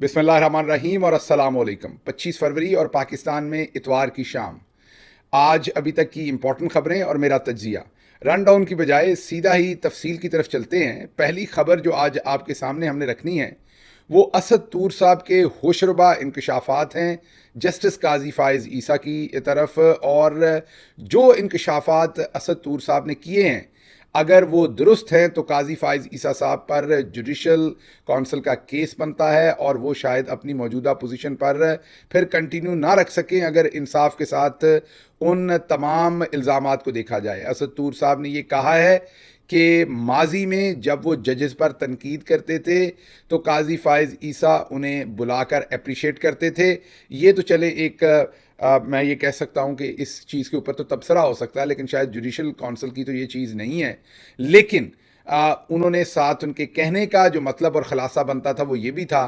बिस्मिल्लाहिर्रहमानिर्रहीम और अस्सलाम वालेकुम। 25 फरवरी और पाकिस्तान में इतवार की शाम। आज अभी तक की इम्पोर्टेंट खबरें और मेरा तज्जिया। रन डाउन की बजाय सीधा ही तफसील की तरफ चलते हैं। पहली खबर जो आज आपके सामने हमने रखनी है वो असद तूर साहब के होशरुबा इंकशाफात हैं जस्टिस काजी फाइज ईसा की तरफ। और जो इंकशाफात असद तूर साहब ने किए हैं अगर वो दुरुस्त हैं तो काजी फाइज ईसा साहब पर जुडिशल काउंसिल का केस बनता है और वो शायद अपनी मौजूदा पोजीशन पर फिर कंटिन्यू ना रख सकें अगर इंसाफ के साथ उन तमाम इल्ज़ामात को देखा जाए। असद तूर साहब ने ये कहा है कि माजी में जब वो जजेस पर तनकीद करते थे तो काजी फाइज ईसा उन्हें बुलाकर अप्रिशिएट करते थे। ये तो चले एक मैं ये कह सकता हूँ कि इस चीज़ के ऊपर तो तबसरा हो सकता है, लेकिन शायद जुडिशल काउंसिल की तो ये चीज़ नहीं है। लेकिन उन्होंने साथ उनके कहने का जो मतलब और ख़ुलासा बनता था वो ये भी था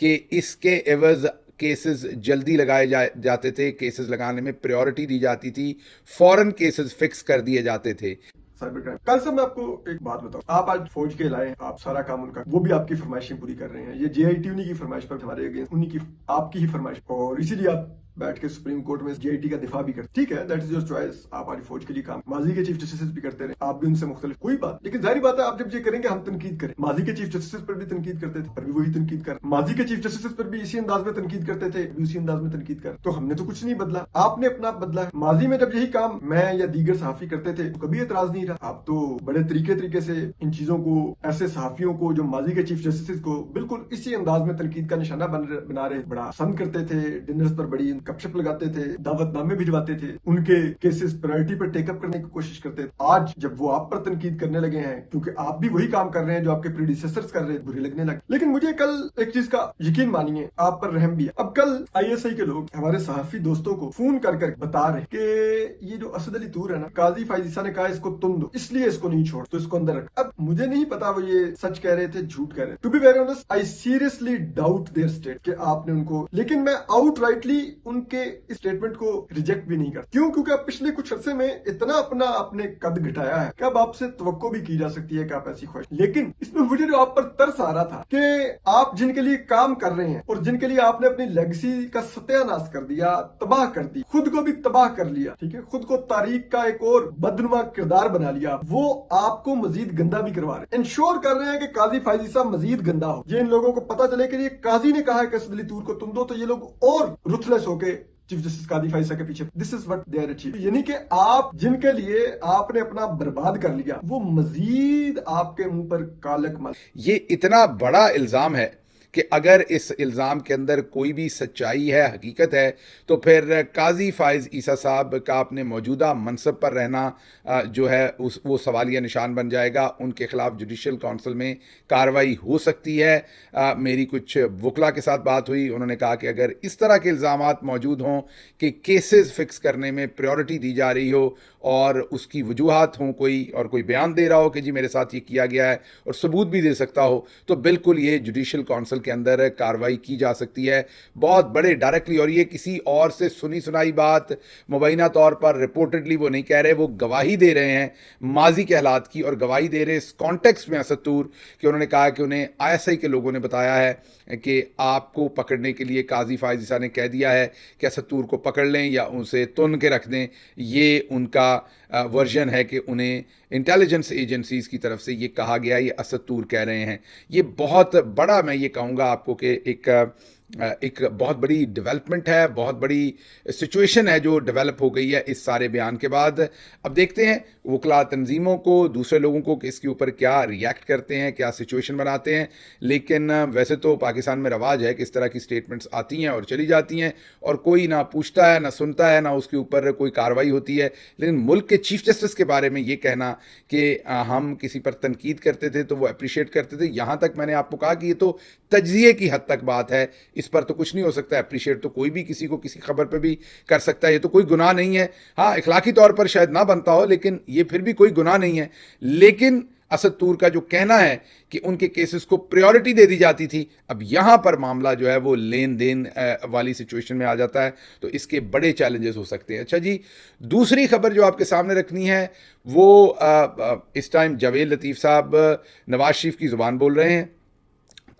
कि इसके एवज़ केसेस जल्दी लगाए जाते थे, केसेस लगाने में प्रायोरिटी दी जाती थी, फौरन केसेस फिक्स कर दिए जाते थे। साइबर क्राइम कल से मैं आपको एक बात बताऊं, आप आज फौज के लाए, आप सारा काम उनका, वो भी आपकी फरमाइशें पूरी कर रहे हैं। ये जेआईटी उन्हीं की फरमाइश पर हमारे अगेंस्ट, उन्हीं की आपकी ही फरमाइश, और इसीलिए आप बैठ के सुप्रीम कोर्ट में जेआईटी का दिफा भी करते। ठीक है, दैट इज योर चॉइस, आप आज फौज के लिए काम, माजी के चीफ जस्टिस भी करते रहे, आप भी उनसे मुख्तलिफ, कोई बात। लेकिन जाहिर बात है आप जब ये करेंगे हम तनकीद करें। माजी के चीफ जस्टिस पर भी तनकीद करते थे, पर भी वही तनकीद कर, माजी के चीफ जस्टिस पर भी इसी अंदाज में तनकीद करते थे, उसी अंदाज में तनकीद कर। तो हमने तो कुछ नहीं बदला, आपने अपना बदला है। माजी में जब यही काम मैं या दीगर सहाफी करते थे तो कभी एतराज नहीं रहा। आप तो बड़े तरीके से इन चीजों को, ऐसे सहाफियों को जो माजी के चीफ जस्टिस को बिल्कुल इसी अंदाज में तनकीद का निशाना बना रहे, बड़ा पसंद करते थे, डिनर्स पर बड़ी गपशप लगाते थे, दावतनामे भिजवाते थे, उनके केसेस प्रायोरिटी पर टेकअप करने की कोशिश करते थे। आज जब वो आप पर तनकीद करने लगे हैं क्योंकि आप भी वही काम कर रहे हैं जो आपके प्रीडिसेसर्स कर रहे हैं, बुरे लगने लगे। लेकिन मुझे कल एक चीज का यकीन मानिए, आप पर रहम भी है। अब कल आईएसआई के लोग हमारे सहाफी दोस्तों को फोन कर कर बता रहे कि ये जो असद अली तूर है ना, काजी फाइज ईसा ने कहा इसको तुम दो, इसलिए इसको नहीं छोड़, तो इसको अंदर रख। अब मुझे नहीं पता वो ये सच कह रहे थे, झूठ कह रहे थे। To be very honest, I seriously doubt their state कि आपने उनको, लेकिन मैं आउटराइटली उनके स्टेटमेंट को रिजेक्ट भी नहीं करता। क्यों? क्योंकि अब पिछले कुछ अरसे में इतना अपना आपने कद घटाया है कि अब आपसे तवक्को भी की जा सकती है कि आप ऐसी ख्वाहिश। लेकिन इसमें मुझे जो आप पर तरस आ रहा था कि आप जिनके लिए काम कर रहे हैं और जिनके लिए आपने अपनी लेगेसी का सत्यानाश कर दिया, तबाह कर दी, खुद को भी तबाह कर लिया, ठीक है, खुद को तारीख का एक और बदनुमा किरदार बना लिया, वो आपको मजीद गंदा भी करवा रहे, इंश्योर कर रहे हैं कि काजी फाइज ईसा मजीद गंदा हो। ये इन लोगों को पता चले कि ये काजी ने कहा है कि असद अली तूर को तुम दो, तो ये लोग और रुथलेस होके चीफ जस्टिस काजी फाइज ईसा के पीछे, this is what they are achieve. यानी कि आप जिनके लिए आपने अपना बर्बाद कर लिया, वो मजीद आपके मुंह पर कालक मल। ये इतना बड़ा इल्ज़ाम है कि अगर इस इल्ज़ाम के अंदर कोई भी सच्चाई है, हकीकत है, तो फिर काजी फाइज ईसा साहब का अपने मौजूदा मनसब पर रहना जो है वो सवालिया निशान बन जाएगा। उनके खिलाफ जुडिशल काउंसिल में कार्रवाई हो सकती है। मेरी कुछ वकला के साथ बात हुई, उन्होंने कहा कि अगर इस तरह के इल्ज़ामात मौजूद हों कि केसेस फिक्स करने में प्रायोरिटी दी जा रही हो और उसकी वजूहात हों, कोई बयान दे रहा हो कि जी मेरे साथ ये किया गया है और सबूत भी दे सकता हो, तो बिल्कुल ये जुडिशल काउंसिल के अंदर कार्रवाई की जा सकती है बहुत बड़े डायरेक्टली। और ये किसी और से सुनी सुनाई बात, मुबैना तौर पर रिपोर्टेडली वो नहीं कह रहे, वो गवाही दे रहे हैं माजी के हालात की, और गवाही दे रहे इस कॉन्टेक्स्ट में असद तूर कि उन्होंने कहा कि उन्हें आईएसआई के लोगों ने बताया है कि आपको पकड़ने के लिए काजी फाइज ईसा ने कह दिया है कि असद तूर को पकड़ लें या उसे तुन के रख दें। ये उनका वर्जन है कि उन्हें इंटेलिजेंस एजेंसीज़ की तरफ से ये कहा गया, ये असद तूर कह रहे हैं। ये बहुत बड़ा, मैं ये कहूँगा आपको कि एक बहुत बड़ी डेवलपमेंट है, बहुत बड़ी सिचुएशन है जो डेवलप हो गई है इस सारे बयान के बाद। अब देखते हैं वकला तंजीमों को, दूसरे लोगों को कि इसके ऊपर क्या रिएक्ट करते हैं, क्या सिचुएशन बनाते हैं। लेकिन वैसे तो पाकिस्तान में रवाज है कि इस तरह की स्टेटमेंट्स आती हैं और चली जाती हैं और कोई ना पूछता है, ना सुनता है, ना उसके ऊपर कोई कार्रवाई होती है। लेकिन मुल्क के चीफ जस्टिस के बारे में ये कहना कि हम किसी पर तनकीद करते थे तो वो अप्रिशिएट करते थे, यहाँ तक मैंने आपको कहा कि ये तो तज्जिए की हद तक बात है, इस पर तो कुछ नहीं हो सकता। अप्रिशिएट तो कोई भी किसी को किसी खबर पे भी कर सकता है, ये तो कोई गुनाह नहीं है। हाँ, इखलाकी तौर पर शायद ना बनता हो, लेकिन ये फिर भी कोई गुनाह नहीं है। लेकिन असद तूर का जो कहना है कि उनके केसेस को प्रायोरिटी दे दी जाती थी, अब यहाँ पर मामला जो है वो लेन देन वाली सिचुएशन में आ जाता है, तो इसके बड़े चैलेंजेस हो सकते हैं। अच्छा जी, दूसरी खबर जो आपके सामने रखनी है वो इस टाइम जावेद लतीफ़ साहब नवाज शरीफ की ज़ुबान बोल रहे हैं।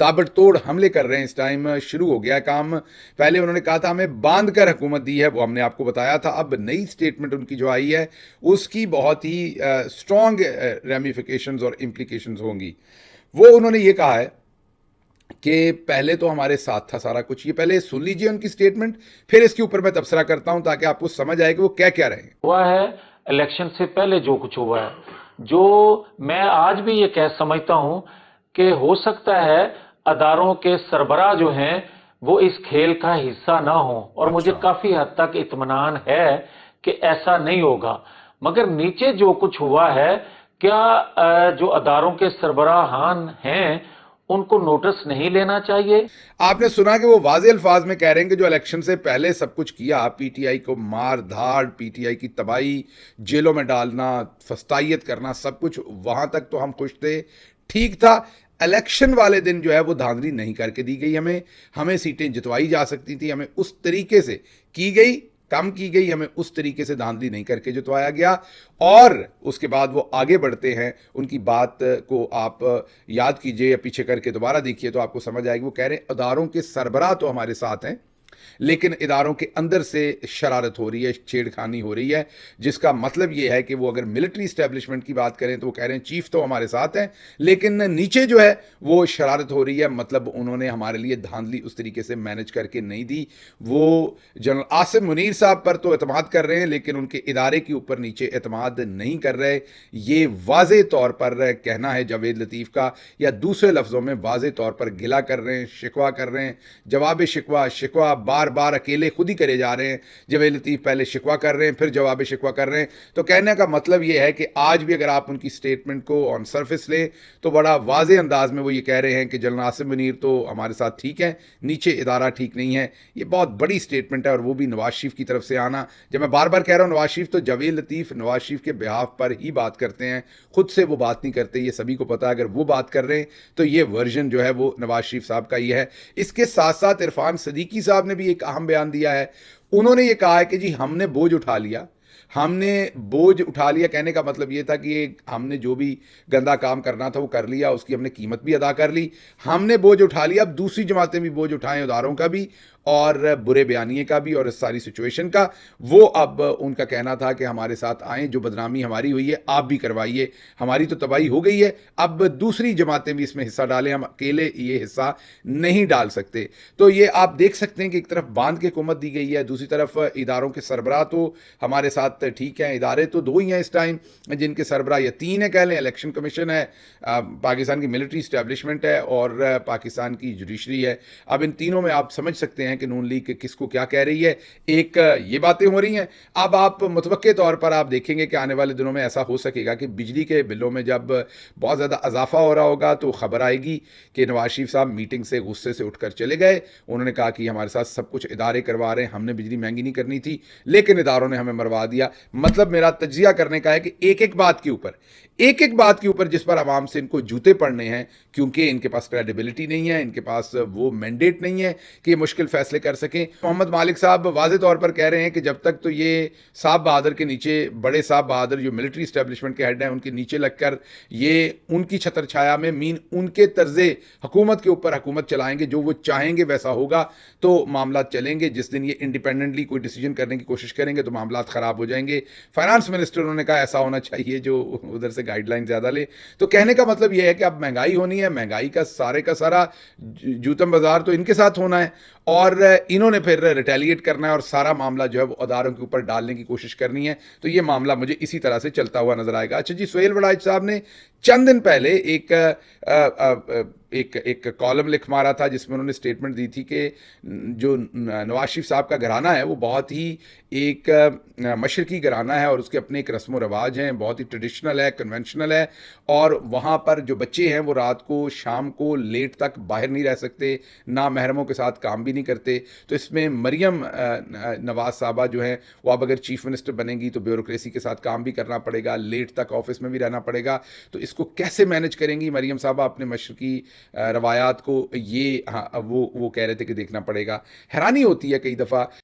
ताबड़तोड़ हमले कर रहे हैं। इस टाइम शुरू हो गया काम। पहले उन्होंने कहा था हमें बांध कर हुकूमत दी है, वो हमने आपको बताया था। अब नई स्टेटमेंट उनकी जो आई है उसकी बहुत ही स्ट्रॉन्ग रेमिफिकेशंस और इम्प्लीकेशंस होंगी। वो उन्होंने ये कहा है कि पहले तो हमारे साथ था सारा कुछ। ये पहले सुन लीजिए उनकी स्टेटमेंट, फिर इसके ऊपर मैं तबसरा करता हूं ताकि आपको समझ आए कि वो क्या क्या रहे हैं। हुआ है इलेक्शन से पहले जो कुछ हुआ है, जो मैं आज भी ये कह समझता हूं कि हो सकता है अदारों के सरबराह जो हैं वो इस खेल का हिस्सा ना हो, और मुझे काफी हद तक इत्मीनान है कि ऐसा नहीं होगा। मगर नीचे जो कुछ हुआ है, क्या जो अदारों के सरबराहान हैं उनको नोटिस नहीं लेना चाहिए? आपने सुना कि वो वाज़े अल्फाज में कह रहे हैं कि जो इलेक्शन से पहले सब कुछ किया, पीटीआई को मार धाड़, पीटीआई की तबाही, जेलों में डालना, फस्तायत करना, सब कुछ, वहां तक तो हम खुश थे, ठीक था। इलेक्शन वाले दिन जो है वो धांधली नहीं करके दी गई हमें सीटें जितवाई जा सकती थी, हमें उस तरीके से की गई, कम की गई, हमें उस तरीके से धांधली नहीं करके जितवाया गया। और उसके बाद वो आगे बढ़ते हैं, उनकी बात को आप याद कीजिए या पीछे करके दोबारा देखिए तो आपको समझ आएगी। वो कह रहे हैं अदारों के सरबराह तो हमारे साथ हैं, लेकिन इदारों के अंदर से शरारत हो रही है, छेड़खानी हो रही है, जिसका मतलब ये है कि वो अगर मिलिट्री इस्टेब्लिशमेंट की बात करें तो वो कह रहे हैं चीफ तो हमारे साथ हैं, लेकिन नीचे जो है वो शरारत हो रही है। मतलब उन्होंने हमारे लिए धांधली उस तरीके से मैनेज करके नहीं दी। वो जनरल आसिम मुनीर साहब पर तो एतमाद कर रहे हैं, लेकिन उनके इदारे के ऊपर नीचे एतमाद नहीं कर रहे। ये वाज़े तौर पर कहना है जावेद लतीफ़ का, या दूसरे लफ्ज़ों में वाज़े तौर पर गिला कर रहे हैं, शिकवा कर रहे हैं, जवाब शिकवा बार बार अकेले खुद ही करे जा रहे हैं। जावेद लतीफ़ पहले शिकवा कर रहे हैं, फिर जवाब शिकवा कर रहे हैं। तो कहने का मतलब ये है कि आज भी अगर आप उनकी स्टेटमेंट को ऑन सरफेस लें तो बड़ा वाज़े अंदाज में वो ये कह रहे हैं कि जनरल आसिम मुनीर तो हमारे साथ ठीक है, नीचे इदारा ठीक नहीं है। ये बहुत बड़ी स्टेटमेंट है, और वो भी नवाज शरीफ की तरफ से आना। जब मैं बार बार कह रहा हूँ नवाज शरीफ, तो जावेद लतीफ़ नवाज शरीफ के बिहाफ पर ही बात करते हैं, खुद से वो बात नहीं करते, ये सभी को पता है। अगर वो बात कर रहे हैं तो ये वर्जन जो है वो नवाज शरीफ साहब का ही है। इसके साथ साथ इरफान सदीकी साहब ने भी एक अहम बयान दिया है। उन्होंने ये कहा है कि जी हमने बोझ उठा लिया, कहने का मतलब ये था कि हमने जो भी गंदा काम करना था वो कर लिया, उसकी हमने कीमत भी अदा कर ली, हमने बोझ उठा लिया। अब दूसरी जमातें भी बोझ उठाएं, उदारों का भी और बुरे बयानिए का भी, और इस सारी सिचुएशन का। वो अब उनका कहना था कि हमारे साथ आएँ, जो बदनामी हमारी हुई है आप भी करवाइए, हमारी तो तबाही हो गई है, अब दूसरी जमातें भी इसमें हिस्सा डालें, हम अकेले ये हिस्सा नहीं डाल सकते। तो ये आप देख सकते हैं कि एक तरफ बांध के हुकूमत दी गई है, दूसरी तरफ इदारों के सरबराह तो हमारे साथ ठीक है। इदारे तो दो ही हैं इस टाइम जिनके सरबराह, या तीन है कह लें, इलेक्शन कमीशन है, पाकिस्तान की मिलिट्री इस्टेब्लिशमेंट है, और पाकिस्तान की जुडिशरी है। अब इन तीनों में आप समझ सकते हैं कि नून लीग किसको क्या कह रही है। एक ये बातें हो रही हैं। अब आप मुतवक्के तौर पर आप देखेंगे कि आने वाले दिनों में ऐसा हो सकेगा कि बिजली के बिलों में जब बहुत ज़्यादा इजाफा हो रहा होगा तो खबर आएगी कि नवाज शरीफ साहब मीटिंग से गुस्से से उठकर चले गए। उन्होंने कहा कि हमारे साथ सब कुछ इदारे करवा रहे हैं, हमने बिजली महंगी नहीं करनी थी, लेकिन इदारों ने हमें मरवा दिया। मतलब मेरा तज्जिया करने का है कि एक एक बात के ऊपर जिस पर आवाम से इनको जूते पड़ने हैं, क्योंकि इनके पास क्रेडिबिलिटी नहीं है, इनके पास वो मैंडेट नहीं है कि ये मुश्किल फैसले कर सकें। मोहम्मद मालिक साहब वाज़े तौर पर कह रहे हैं कि जब तक तो ये साहब बहादुर के नीचे, बड़े साहब बहादुर जो मिलिट्री इस्टेब्लिशमेंट के हेड हैं, उनके नीचे लगकर ये उनकी छतर छाया में उनके तर्ज़े हुकूमत के ऊपर हुकूमत चलाएंगे, जो वो चाहेंगे वैसा होगा तो मामला चलेंगे। जिस दिन ये इंडिपेंडेंटली कोई डिसीजन करने की कोशिश करेंगे तो मामला ख़राब हो जाएंगे। फाइनेंस मिनिस्टर उन्होंने कहा ऐसा होना चाहिए जो उधर से गाइडलाइन ज़्यादा ले। तो कहने का मतलब यह है कि अब महंगाई होनी है, महंगाई का सारा जूतम बाजार तो इनके साथ होना है, और इन्होंने फिर रिटेलिएट करना है, और सारा मामला जो है वो अदारों के ऊपर डालने की कोशिश करनी है। तो ये मामला मुझे इसी तरह से चलता हुआ नजर आएगा। अच्छा जी, सुहेल वड़ाइच साहब ने चंद दिन पहले एक कॉलम लिख मारा था जिसमें उन्होंने स्टेटमेंट दी थी कि जो नवाज शरीफ साहब का घराना है वो बहुत ही एक मशरकी घराना है, और उसके अपने एक रस्म व रवाज हैं, बहुत ही ट्रेडिशनल है, कन्वेंशनल है, और वहाँ पर जो बच्चे हैं वो रात को शाम को लेट तक बाहर नहीं रह सकते, ना महरमों के साथ काम भी नहीं करते। तो इसमें मरियम नवाज साहबा जो हैं वो अब अगर चीफ मिनिस्टर बनेंगी तो ब्यूरोक्रेसी के साथ काम भी करना पड़ेगा, लेट तक ऑफिस में भी रहना पड़ेगा। तो इसको कैसे मैनेज करेंगी मरियम साहबा अपने मशरकी रवायात को, ये हाँ वो कह रहे थे कि देखना पड़ेगा। हैरानी होती है कई दफ़ा